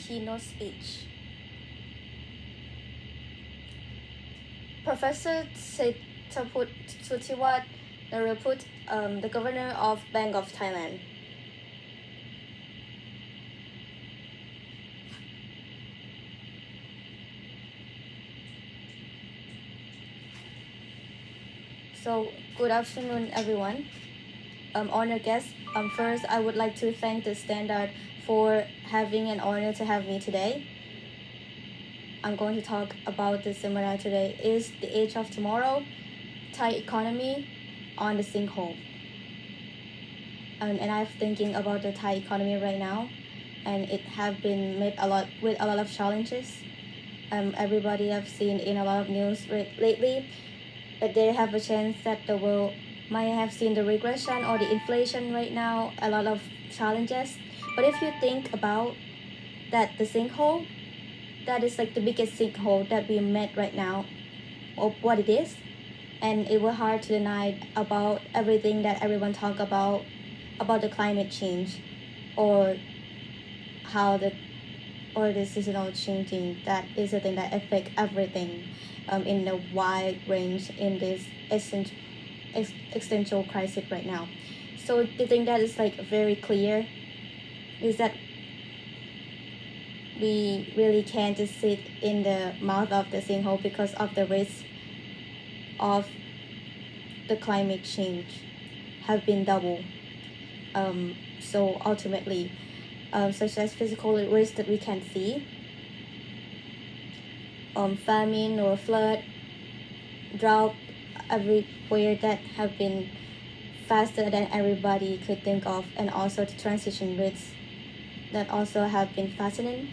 keynote speech. Professor Setaput Sutiwat Naraput, the governor of Bank of Thailand. So, good afternoon, everyone. Honored guests, first I would like to thank the Standard for having an honor to have me today. I'm going to talk about the seminar today. Is the age of tomorrow, Thai economy on the sinkhole? And I'm thinking about the Thai economy right now, and it have been made with a lot of challenges. Everybody have seen in a lot of news lately that they have a chance that the world might have seen the regression or the inflation right now, a lot of challenges. But if you think about that, the sinkhole, that is like the biggest sinkhole that we met right now, of what it is, and it was hard to deny about everything that everyone talk about the climate change, or how the seasonal changing, that is a thing that affect everything in a wide range in this existential crisis right now. So the thing that is like very clear is that we really can't just sit in the mouth of the sinkhole because of the risk of the climate change have been double. So ultimately, such as physical risks that we can see, famine or flood, drought everywhere that have been faster than everybody could think of, and also the transition risks that also have been fascinating,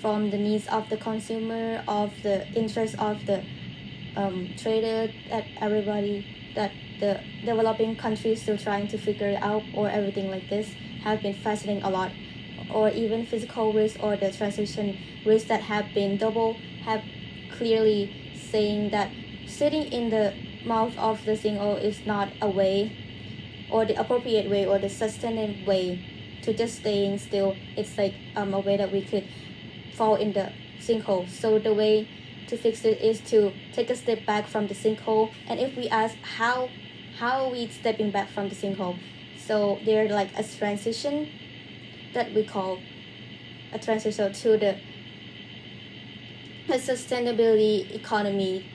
from the needs of the consumer, of the interest of the trader, that everybody, that the developing countries still trying to figure it out, or everything like this have been fascinating a lot, or even physical risk or the transition risks that have been double, have clearly saying that sitting in the mouth of the sinkhole is not a way, or the appropriate way, or the sustainable way to just staying still. It's like a way that we could fall in the sinkhole. So the way to fix it is to take a step back from the sinkhole. And if we ask how are we stepping back from the sinkhole, so there's like a transition that we call a transition to the sustainability economy.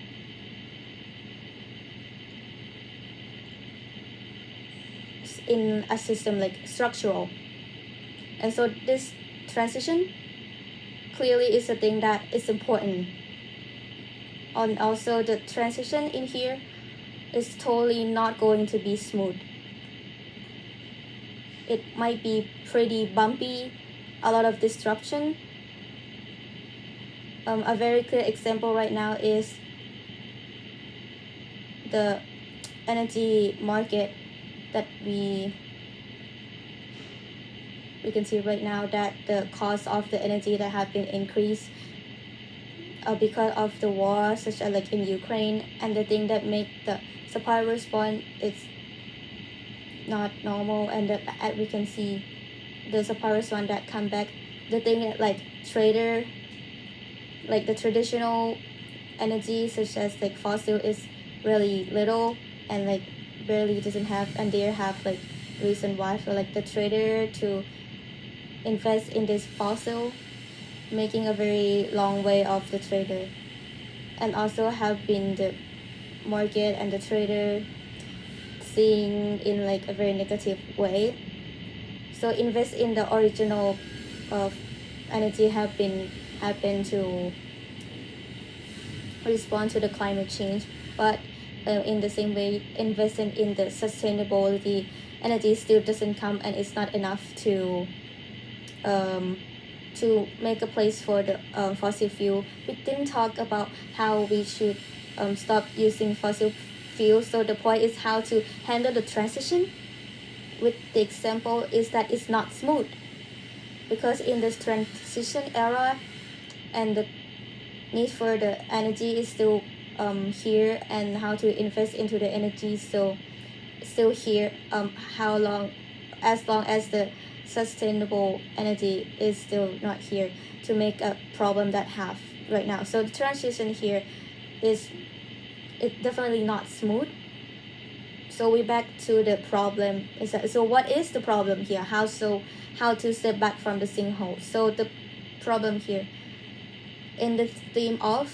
In a system like structural, and so this transition clearly is a thing that is important. And also the transition in here is totally not going to be smooth. It might be pretty bumpy, a lot of disruption. A very clear example right now is the energy market that we can see right now, that the cost of the energy that have been increased because of the war, such as like in Ukraine, and the thing that make the supply response is not normal, and that we can see the supply response that come back. The thing that like trader, like the traditional energy such as like fossil is really little, and like barely doesn't have, and they have like reason why for like the trader to invest in this fossil, making a very long way of the trader, and also have been the market and the trader seeing in like a very negative way. So invest in the original of energy have been happen to respond to the climate change, but in the same way, investing in the sustainability energy still doesn't come, and it's not enough to make a place for the fossil fuel. We didn't talk about how we should stop using fossil fuel. So the point is how to handle the transition. With the example is that it's not smooth, because in this transition era, and the need for the energy is still here, and how to invest into the energy still here. How long, as long as the sustainable energy is still not here to make a problem that have right now. So the transition here is it definitely not smooth. So we back to the problem. So what is the problem here? How to step back from the sinkhole? So the problem here in the theme of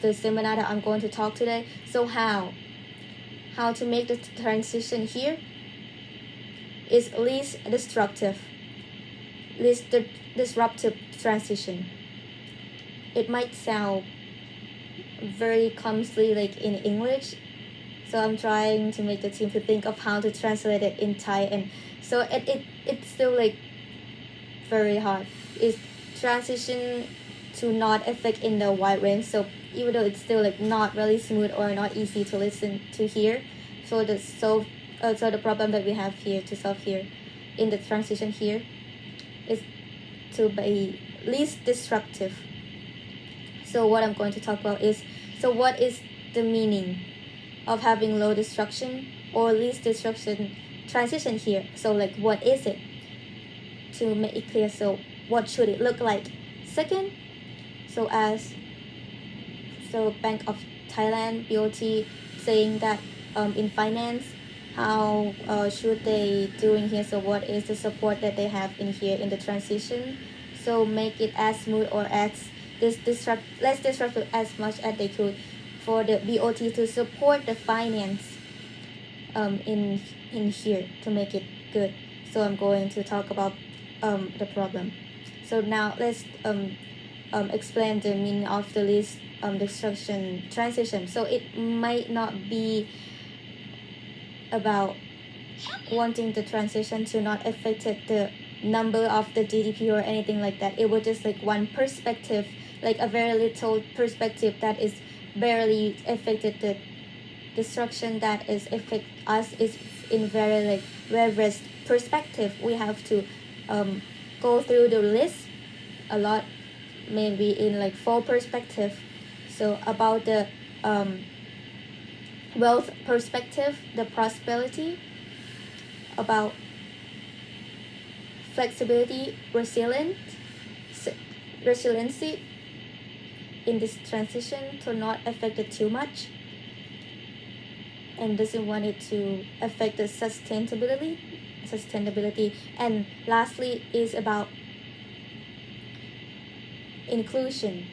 the seminar that I'm going to talk today. So how to make the transition here is least disruptive transition. It might sound very clumsily like in English, so I'm trying to make the team to think of how to translate it in Thai, and so it's still like very hard. It's transition to not affect in the wide range. So even though it's still like not really smooth or not easy to listen to here, so the problem that we have here to solve here in the transition here is to be least disruptive. So what I'm going to talk about is, so what is the meaning of having low destruction or least destruction transition here? So like what is it? To make it clear, so what should it look like? Second, so Bank of Thailand BOT saying that in finance, how should they doing here? So what is the support that they have in here in the transition? So make it as smooth or as less disruptive as much as they could for the BOT to support the finance in here to make it good. So I'm going to talk about the problem. So now let's explain the meaning of the least destruction transition. So it might not be about wanting the transition to not affect the number of the GDP or anything like that. It was just like one perspective, like a very little perspective that is barely affected the destruction that is affect us is in very like reverse perspective. We have to go through the list a lot, maybe in like 4 perspective. So about the wealth perspective, the prosperity, about flexibility, resiliency in this transition to not affect it too much, and doesn't want it to affect the sustainability. And lastly is about inclusion.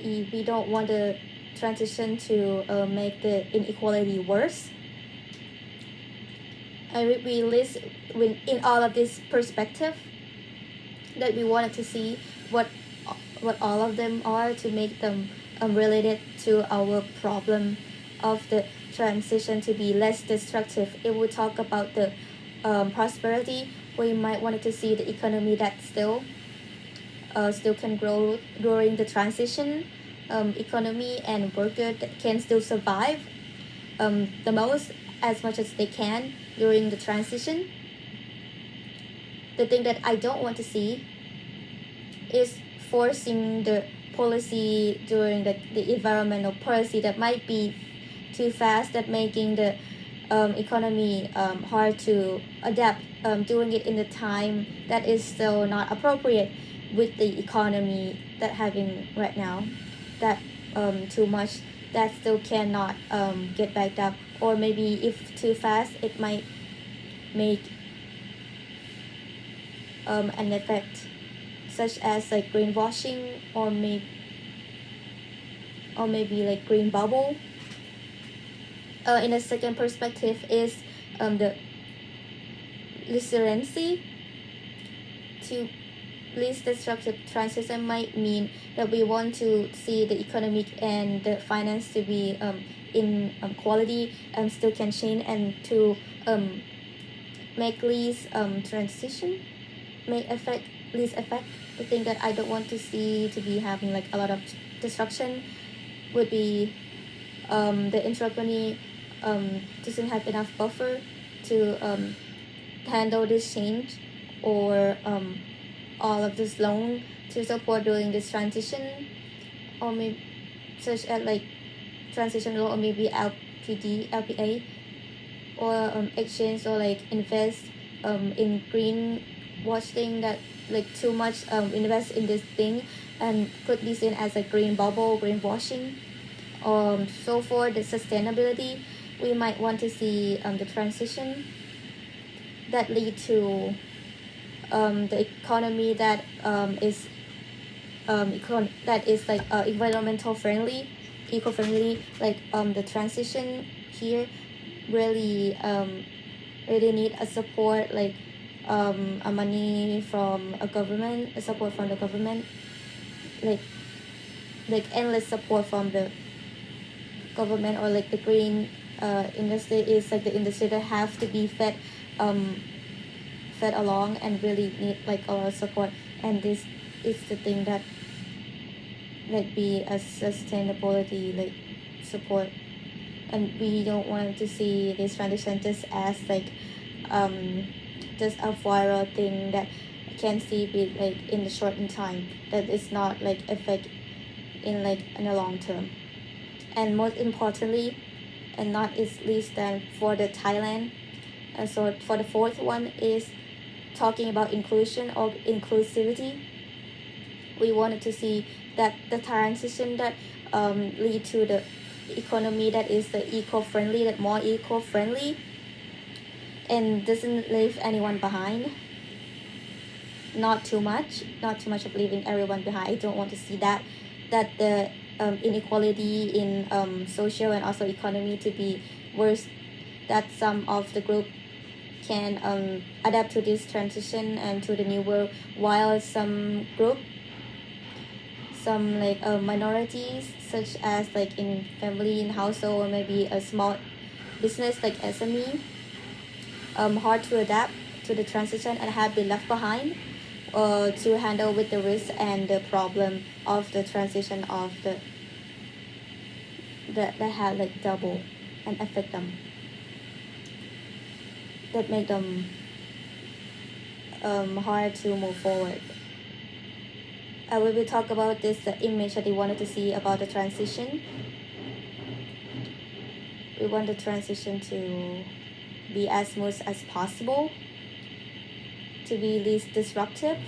We don't want the transition to make the inequality worse. And we list in all of this perspective that we wanted to see what all of them are to make them related to our problem of the transition to be less destructive. If we talk about the prosperity, we might want to see the economy that still can grow during the transition, economy and workers that can still survive the most as much as they can during the transition. The thing that I don't want to see is forcing the policy during the environmental policy that might be too fast, that making the economy hard to adapt, doing it in the time that is still not appropriate with the economy that having right now, that too much that still cannot get backed up, or maybe if too fast it might make an effect such as like greenwashing, or maybe like green bubble. In a second perspective is the resiliency. To least destructive transition might mean that we want to see the economic and the finance to be in quality and still can change, and to make least transition make effect least effect. The thing that I don't want to see to be having like a lot of destruction would be the entrepreneur doesn't have enough buffer to handle this change, or all of this loan to support during this transition, or maybe such as like transition loan, or maybe LPA or exchange or like invest in green washing, that like too much invest in this thing and could be seen as a green bubble, greenwashing. So for the sustainability, we might want to see the transition that lead to the economy that that is like environmental friendly, eco-friendly. Like the transition here really really need a support, like a money from a government, a support from the government, like endless support from the government, or like the green industry is like the industry that have to be um, fed along and really need like a lot of support. And this is the thing that like be a sustainability like support. And we don't want to see this transition just as like um, just a viral thing that can see be like in the short in time, that is not like effect in the long term. And most importantly, and not is least than for the Thailand, and so for the fourth one is talking about inclusion or inclusivity. We wanted to see that the transition that lead to the economy that is the eco-friendly, that more eco-friendly and doesn't leave anyone behind. Not too much, not too much of leaving everyone behind. I don't want to see that the inequality in social and also economy to be worse, that some of the group can adapt to this transition and to the new world, while some group, some like minorities such as like in family, in household, or maybe a small business like SME, hard to adapt to the transition and have been left behind to handle with the risk and the problem of the transition of the that have like double and affect them, that make them hard to move forward. We will talk about this the image that they wanted to see about the transition. We want the transition to be as smooth as possible, to be least disruptive.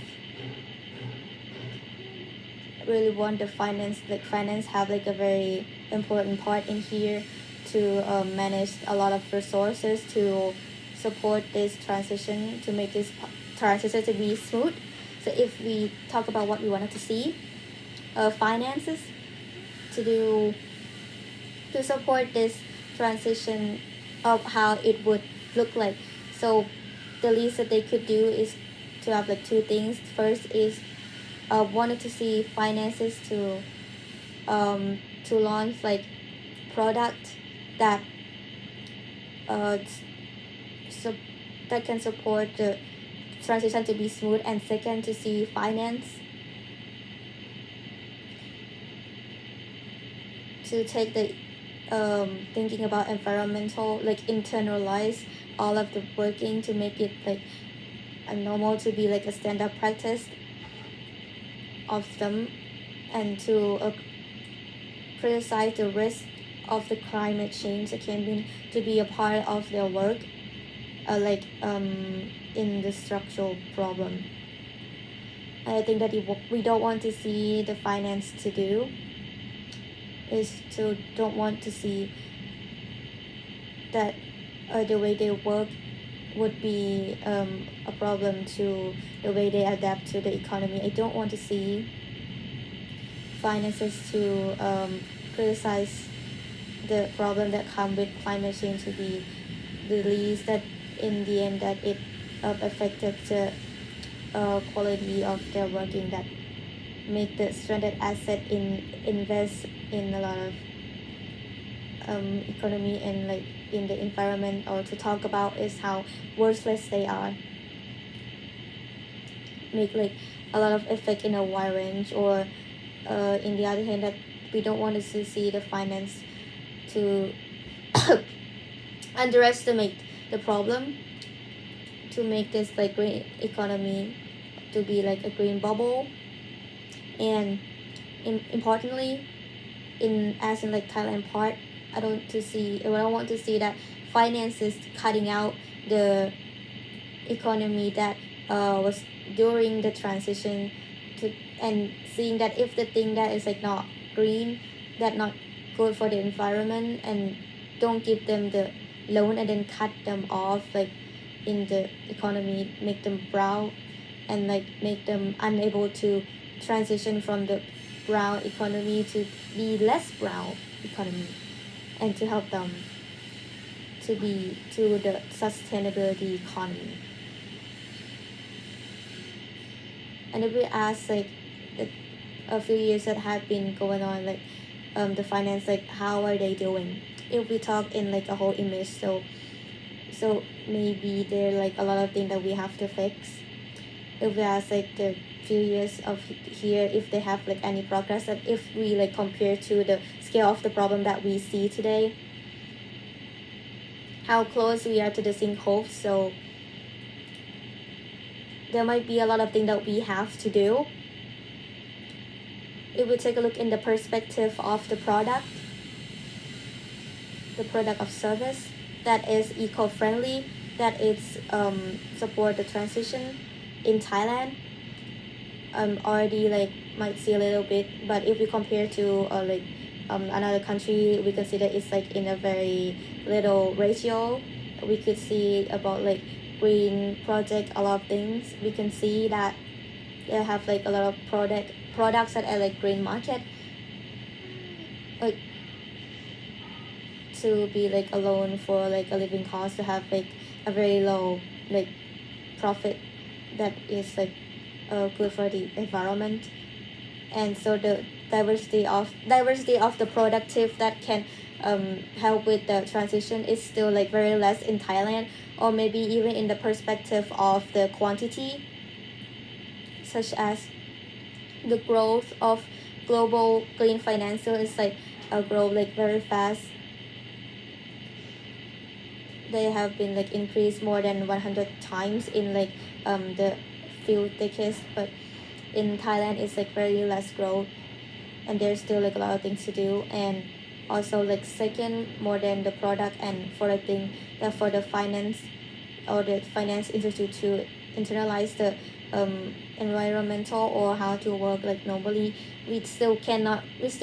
Really want the finance have like a very important part in here to manage a lot of resources to support this transition, to make this transition to be smooth. So if we talk about what we wanted to see, finances to do to support this transition of how it would look like. So the least that they could do is to have like two things. First is wanted to see finances to launch like product that uh, so that can support the transition to be smooth. And second, to see finance to take the thinking about environmental, like internalize all of the working to make it like a normal, to be like a standard practice of them, and to criticize the risk of the climate change that can be to be a part of their work, in the structural problem. I think that we don't want to see the finance to do is to don't want to see that the way they work would be a problem to the way they adapt to the economy. I don't want to see finances to criticize the problem that come with climate change to be the least, that in the end that it affected the quality of their working, that make the stranded asset invest in a lot of economy and like in the environment, or to talk about is how worthless they are, make like a lot of effect in a wide range. Or in the other hand, that we don't want to see the finance to underestimate the problem, to make this like green economy to be like a green bubble. And importantly, in as in like Thailand part, I don't want to see that finance is cutting out the economy that was during the transition to, and seeing that if the thing that is like not green, that not good for the environment, and don't give them the loan and then cut them off like in the economy, make them brown and like make them unable to transition from the brown economy to be less brown economy, and to help them to be to the sustainability economy. And if we ask like the, a few years that have been going on, like the finance, like how are they doing, if we talk in like a whole image, so maybe there are like a lot of things that we have to fix. If we ask like the few years of here, if they have like any progress, and if we like compare to the scale of the problem that we see today, how close we are to the sinkhole. So there might be a lot of things that we have to do. If we take a look in the perspective of the product of service that is eco-friendly, that it's support the transition in Thailand, already like might see a little bit, but if we compare to another country, we can see that it's like in a very little ratio. We could see about like green project, a lot of things. We can see that they have like a lot of products that are like green market, like to be like a loan for like a living cost, to have like a very low like profit that is like good for the environment. And so the diversity of the productive that can help with the transition is still like very less in Thailand, or maybe even in the perspective of the quantity, such as the growth of global green financial is like grow like very fast. They have been like increased more than 100 times in like the few decades, but in Thailand it's like very less growth, and there's still like a lot of things to do. And also like second, more than the product, and for the thing that for the finance or the finance institute to internalize the environmental or how to work like normally, we still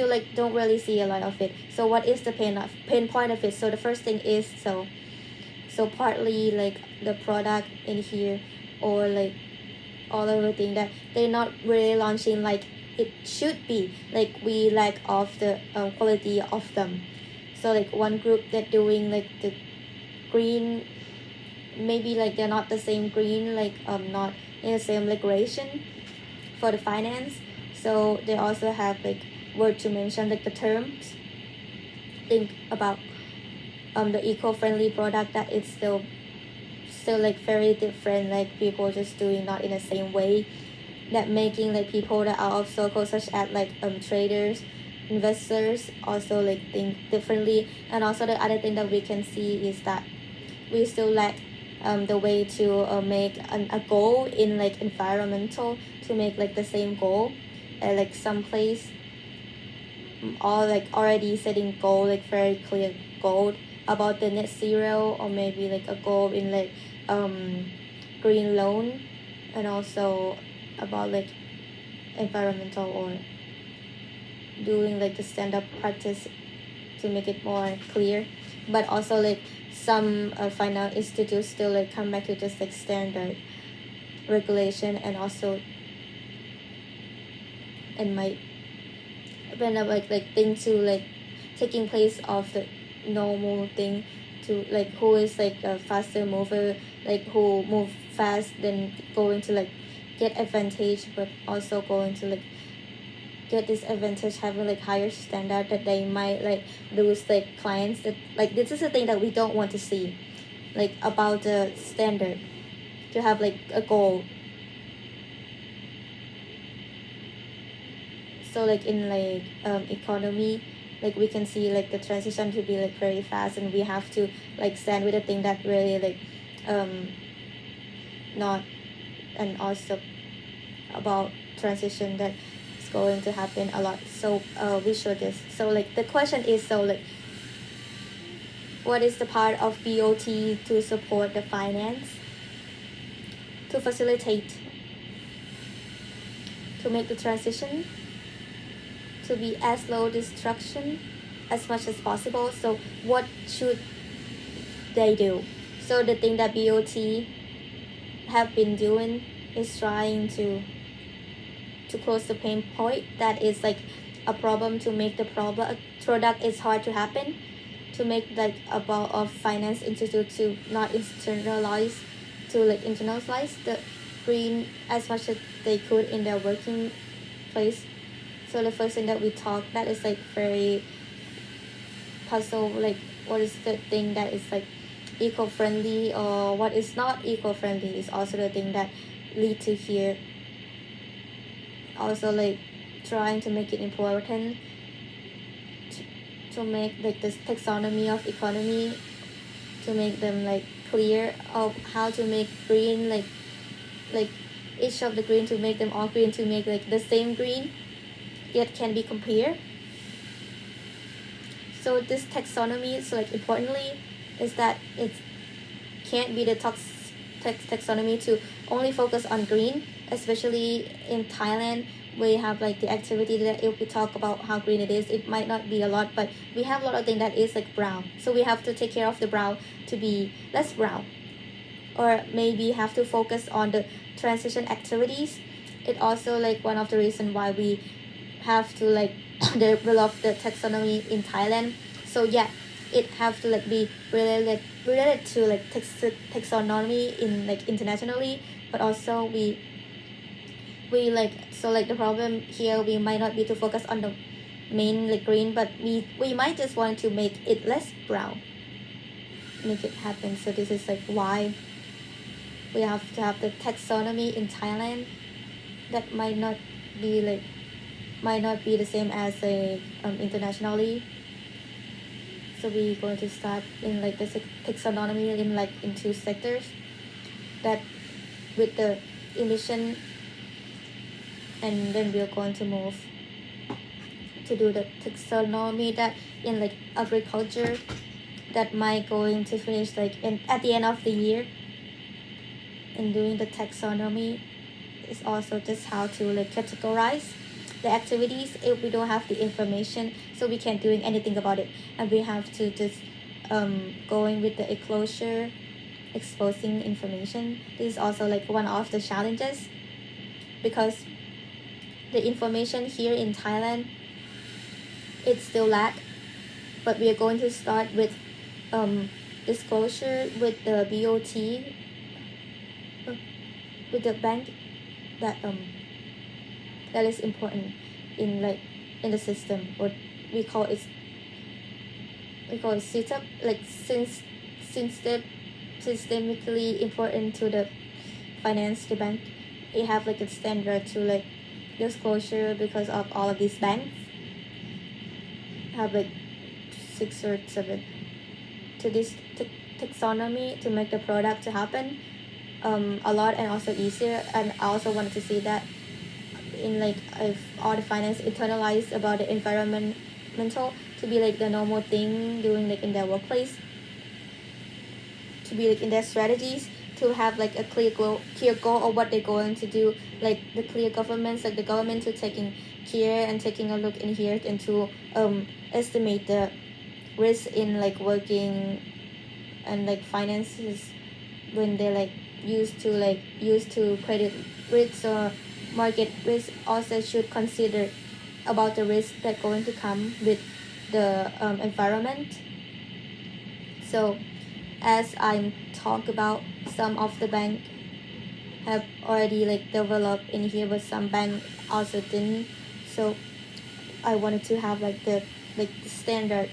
like don't really see a lot of it. So what is the pain point of it? So the first thing is so partly like the product in here, or like all everything that they're not really launching like it should be, like we lack of the quality of them. So like one group that doing like the green, maybe like they're not the same green, like not in the same regulation for the finance. So they also have like word to mention like the terms, think about the eco-friendly product, that it's still like very different, like people just doing not in the same way, that making like people that are of circles such as like traders, investors also like think differently. And also the other thing that we can see is that we still lack the way to make a goal in like environmental, to make like the same goal at like some place, all like already setting goal, like very clear goal about the net zero, or maybe like a goal in like green loan, and also about like environmental, or doing like the stand-up practice to make it more clear. But also like some finance institutes still like come back to just like standard regulation, and also and might end up like things to like taking place of the normal thing, to like who is like a faster mover, like who move fast, then going to like get advantage, but also going to like get this advantage, having like higher standard, that they might like lose like clients. That like this is the thing that we don't want to see, like about the standard, to have like a goal. So like in like economy, like we can see like the transition to be like very fast, and we have to like stand with the thing that really like not, and also about transition that is going to happen a lot. So we show this. So like the question is, so like what is the part of BOT to support the finance, to facilitate, to make the transition to be as low destruction as much as possible. So what should they do? So the thing that BOT have been doing is trying to close the pain point that is like a problem, to make the product is hard to happen, to make like a ball of finance institute to not internalize, to like internalize the green as much as they could in their working place. So the first thing that we talk that is like very puzzle, like what is the thing that is like eco-friendly or what is not eco-friendly is also the thing that lead to here. Also like trying to make it important to make like this taxonomy of economy, to make them like clear of how to make green, like each of the green, to make them all green, to make like the same green yet can be compared. So this taxonomy is like importantly is that it can't be the taxonomy to only focus on green, especially in Thailand. We have like the activity that if we talk about how green it is, it might not be a lot, but we have a lot of things that is like brown. So we have to take care of the brown to be less brown, or maybe have to focus on the transition activities. It also like one of the reasons why we have to like develop the taxonomy in Thailand. So yeah, it have to like be related to like taxonomy in like internationally, but also we like, so like the problem here, we might not be to focus on the main like green, but we might just want to make it less brown, make it happen. So this is like why we have to have the taxonomy in Thailand that might not be the same as a internationally. So we're going to start in like the taxonomy in two sectors, that with the emission, and then we're going to move to do the taxonomy that in like agriculture, that might going to finish like at the end of the year. And doing the taxonomy is also just how to like categorize the activities if we don't have the information, so we can't doing anything about it, and we have to just going with the enclosure, exposing information. This is also like one of the challenges, because the information here in Thailand, it's still lack, but we are going to start with disclosure with the BOT, with the bank, that that is important in like in the system, or we call it setup, like since systemically important to the finance, the bank, it have like a standard to like disclosure, because of all of these banks have like 6 or 7 to this taxonomy to make the product to happen a lot and also easier. And I also wanted to see that in like if all the finance internalized about the environmental to be like the normal thing doing like in their workplace, to be like in their strategies, to have like a clear goal of what they're going to do, like the clear governments, like the government to taking care and taking a look in here, and to estimate the risk in like working and like finances when they're like used to credit risk or market risk. Also should consider about the risk that going to come with the environment. So as I talk about, some of the bank have already like developed in here, but some bank also didn't. So I wanted to have like the standard.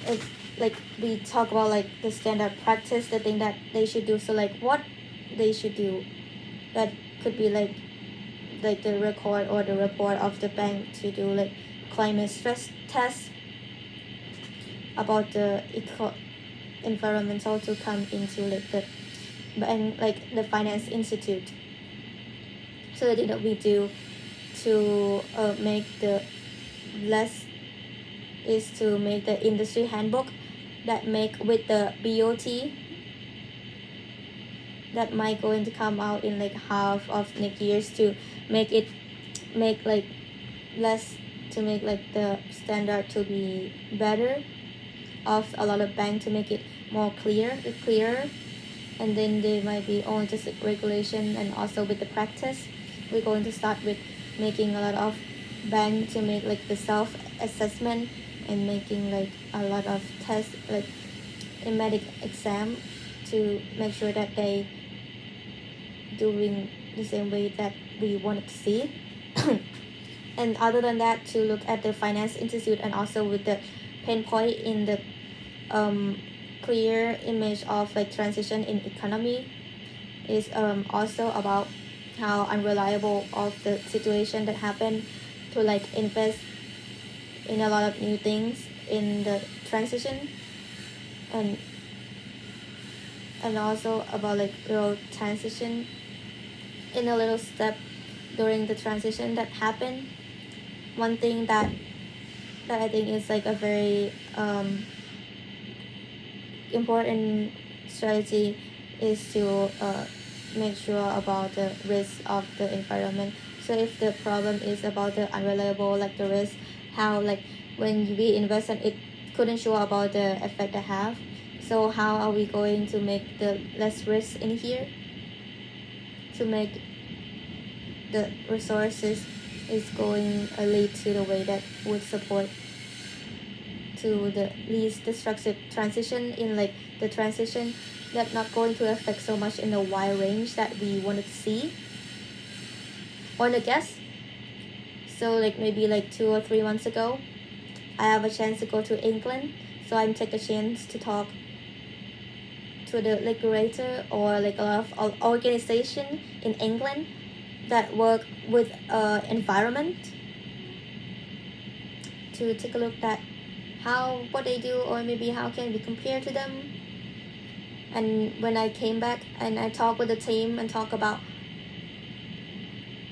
It's like we talk about like the standard practice, the thing that they should do. So like what they should do, that could be like the record or the report of the bank to do like climate stress test about the environmental to come into like the and like the finance institute. So the thing that we do to make the less is to make the industry handbook that make with the BOT that might going to come out in like half of next years to make it make like less to make like the standard to be better of a lot of banks to make it more clearer. And then they might be on just like regulation, and also with the practice we're going to start with making a lot of bank to make like the self-assessment and making like a lot of tests like a medic exam to make sure that they doing the same way that we want to see. And other than that, to look at the finance institute and also with the pain point in the clear image of like transition in economy is also about how unreliable of the situation that happened to like invest in a lot of new things in the transition, and also about like real transition in a little step during the transition that happened. One thing that I think is like a very important strategy is to make sure about the risk of the environment. So if the problem is about the unreliable like the risk, how like when we invest in it couldn't show about the effect it have, so how are we going to make the less risk in here to make the resources is going lead to the way that would support to the least destructive transition in like the transition that not going to affect so much in the wide range that we wanted to see on the guess. So like maybe like 2 or 3 months ago, I have a chance to go to England, so I'm take a chance to talk to the regulator or like a lot of organization in England that work with environment to take a look at how what they do, or maybe how can we compare to them. And when I came back and I talked with the team and talk about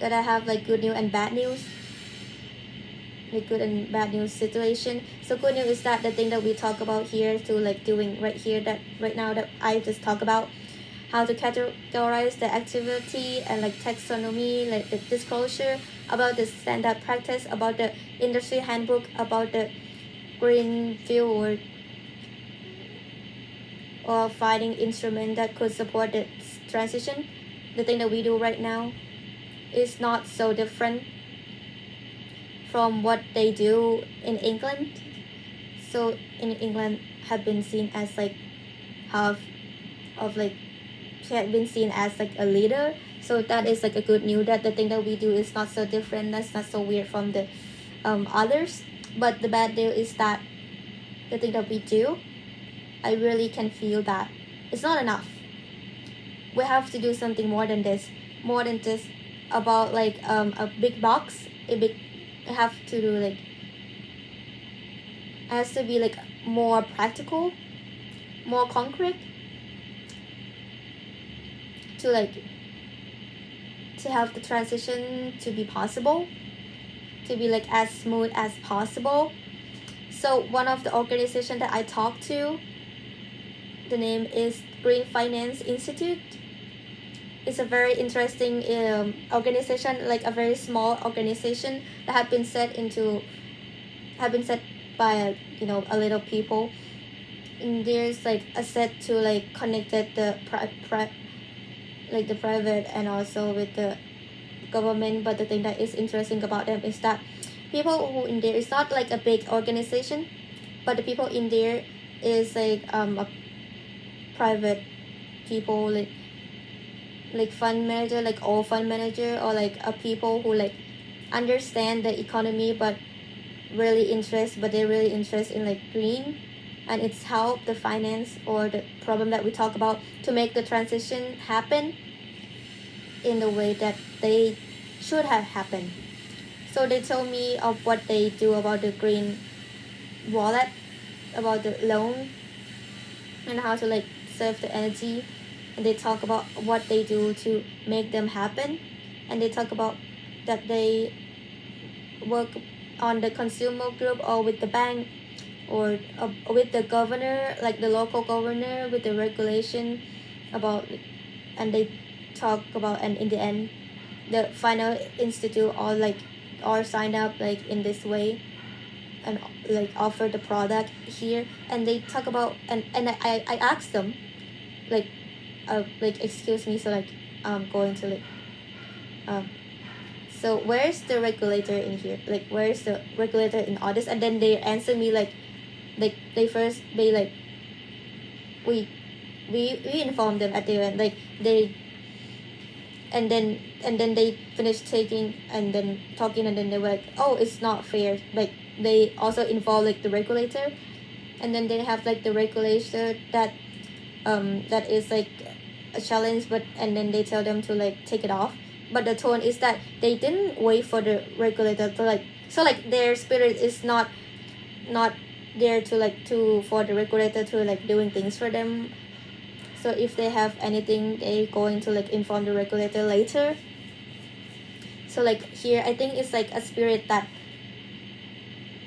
that I have like good news and bad news, like good and bad news situation. So good news is that the thing that we talk about here to like doing right here that right now that I just talk about how to categorize the activity and like taxonomy, like the disclosure about the standard practice, about the industry handbook, about the green fuel or finding instrument that could support the transition. The thing that we do right now is not so different from what they do in England. So in England have been seen as like half of like she had been seen as like a leader. So that is like a good news that the thing that we do is not so different, that's not so weird from the others. But the bad news is that the thing that we do, I really can feel that it's not enough. We have to do something more than this, more than just about like a big box, a big have to do like it has to be like more practical, more concrete to like to have the transition to be possible, to be like as smooth as possible. So one of the organization that I talked to, the name is Green Finance Institute. It's a very interesting organization, like a very small organization that have been set by a little people. And there's like a set to like connected the like the private and also with the government. But the thing that is interesting about them is that people who in there is not like a big organization, but the people in there is like a private people, like fund manager, like all fund manager, or like a people who like understand the economy but they're really interested in like green, and it's help the finance or the problem that we talk about to make the transition happen in the way that they should have happened. So they told me of what they do about the green wallet, about the loan, and how to like save the energy. And they talk about what they do to make them happen. And they talk about that they work on the consumer group or with the bank or with the governor, like the local governor, with the regulation about, and they talk about, and in the end the final institute all signed up like in this way, and like offer the product here, and they talk about, and I asked them like excuse me, so like I'm going to like um so where's the regulator in here, like where's the regulator in all this, and then they answer me like they first be like we we inform them at the end, like they, and then they finish taking and then talking, and then they were like, oh, it's not fair, like they also involve like the regulator, and then they have like the regulator that that is like a challenge, but and then they tell them to like take it off, but the tone is that they didn't wait for the regulator to like, so like their spirit is not there to like to for the regulator to like doing things for them. So if they have anything, they going to like inform the regulator later. So like here I think it's like a spirit that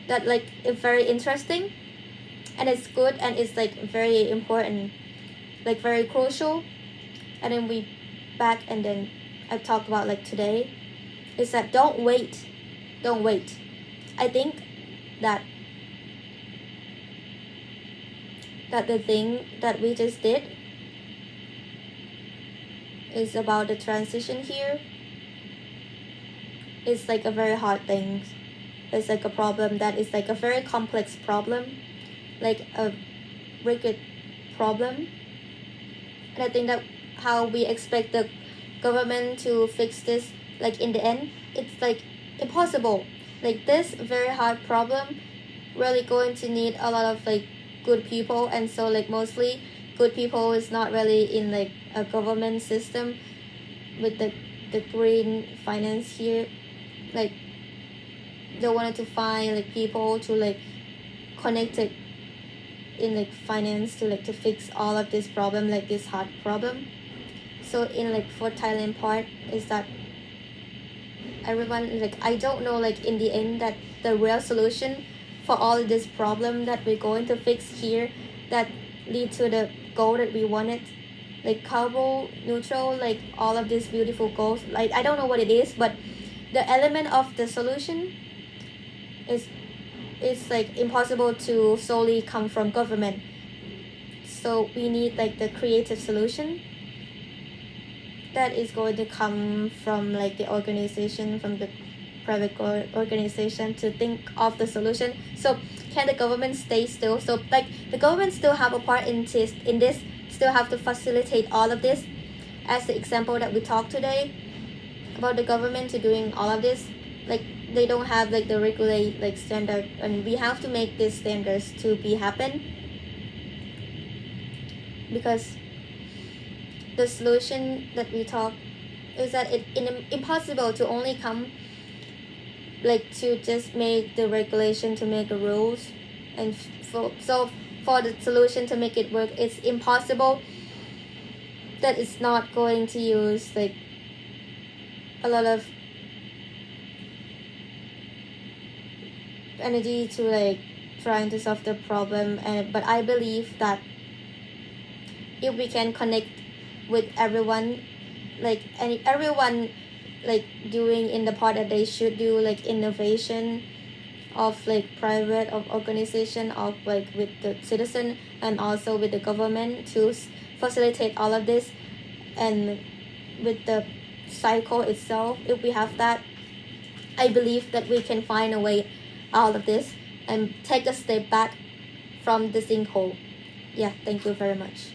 like is very interesting, and it's good, and it's like very important, like very crucial. And then we back, and then I talk about like today is that don't wait. I think that the thing that we just did is about the transition here. It's like a very hard thing. It's like a problem that is like a very complex problem, like a rigid problem. And I think that how we expect the government to fix this, like in the end, it's like impossible. Like this very hard problem really going to need a lot of like good people, and so like mostly good people is not really in like a government system with the green finance here. Like they wanted to find like people to like connect it in like finance to like to fix all of this problem, like this hard problem. So in like for Thailand part is that everyone, like I don't know like in the end that the real solution for all of this problem that we're going to fix here that lead to the goal that we wanted, like carbon neutral, like all of these beautiful goals, like I don't know what it is, but the element of the solution is like impossible to solely come from government. So we need like the creative solution that is going to come from like the organization, from the private organization to think of the solution. So can the government stay still? So like the government still have a part in this, still have to facilitate all of this, as the example that we talked today about the government to doing all of this. Like they don't have like the regulate like standard, and we have to make these standards to be happen, because the solution that we talk is that impossible to only come like to just make the regulation, to make the rules, and for the solution to make it work, it's impossible that it's not going to use like a lot of energy to like trying to solve the problem. And but I believe that if we can connect with everyone, like and everyone like doing in the part that they should do, like innovation of like private of organization of like with the citizen and also with the government to facilitate all of this, and with the cycle itself, if we have that, I believe that we can find a way out of this and take a step back from the sinkhole. Yeah, thank you very much.